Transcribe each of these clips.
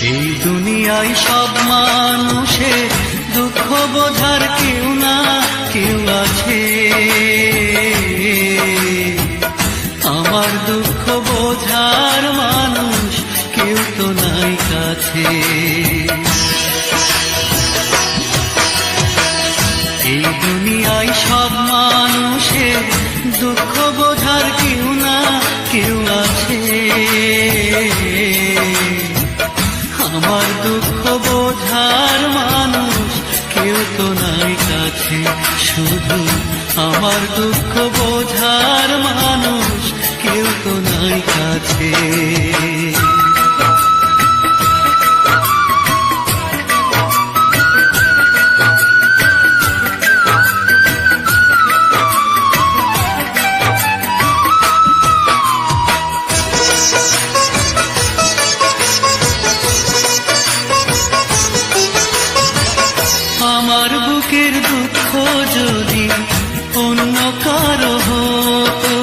এই দুনিয়ায় সব মানুষের দুঃখ বোঝার কেউ না কেউ আছে। আমার দুঃখ বোঝার মানুষ কেউ তো নাই কাছে। এই দুনিয়ায় সব মানুষের দুঃখ বোঝার কেউ না কেউ আছে। আমার দুঃখ বোঝার মানুষ কেউ তো নাই কাছে। শুধু আমার দুঃখ বোঝার মানুষ কেউ তো নাই কাছে। আমার বুকের দুঃখ যদি অন্য কারো হতো,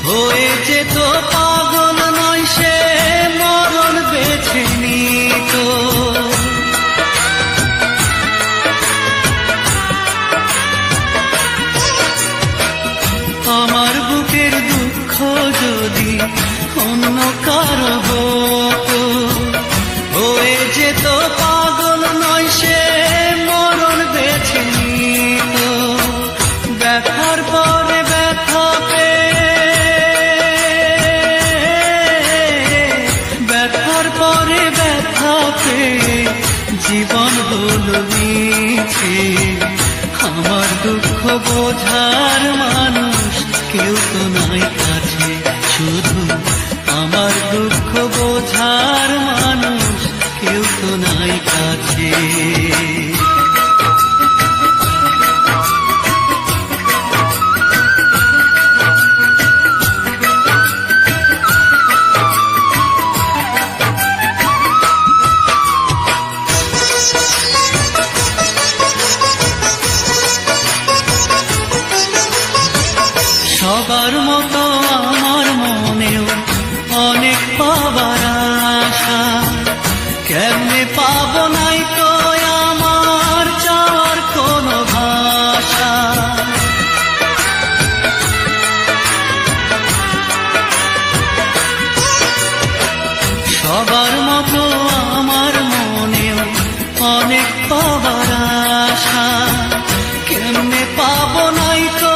হয়ে যেত পাগল নয় সে মরণ বেছে নিত। আমার বুকের দুঃখ যদি অন্য কারো হতো, হয়ে যেত পাগল নয় সে মরণ বেছে নিত। ব্যথার পরে ব্যথা ব্যথার পরে ব্যথা জীবন হলো মিছে। আমার দুঃখ বোঝার মানুষ কেউ তো নাই কাছে। শুধু আমার দুঃখ বোঝার মানুষ কেউ তো নাই কাছে। সবার মতো আমার মনেও অনেক পাবার আশা। কেমনে পাবো নাই তো আমার চাওয়ার কোনো ভাষা। সবার মতো আমার মনেও অনেক পাবার আশা। কেমনে পাবো নাই তো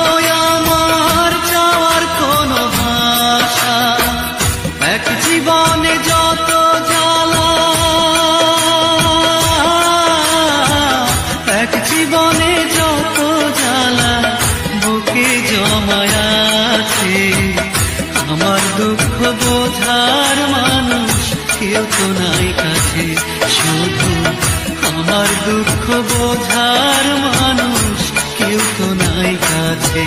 আমার চাওয়ার কোনো ভাষা। এক জীবনে যত জ্বালা, এক জীবনে যত জ্বালা বুকে জমায় আছে। আমার দুঃখ বোঝার মানুষ কেউ তো নাই কাছে। শুধু আমার দুঃখ বোঝার মানুষ কেউ তো নাই কাছে।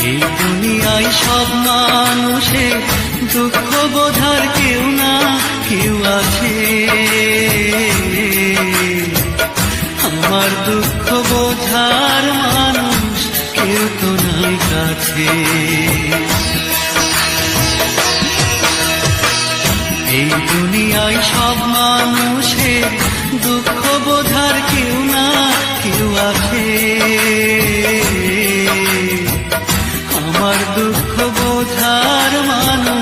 এই দুনিয়ায় সব মানুষের দুঃখ বোঝার কেউ না কেউ আছে। আমার দুঃখ বোঝার মানুষ কেউ তো নাই কাছে। এই দুনিয়ায় সব মানুষের দুঃখ বোঝার কেউ না কেউ আছে। আমার দুঃখ বোঝার মানুষ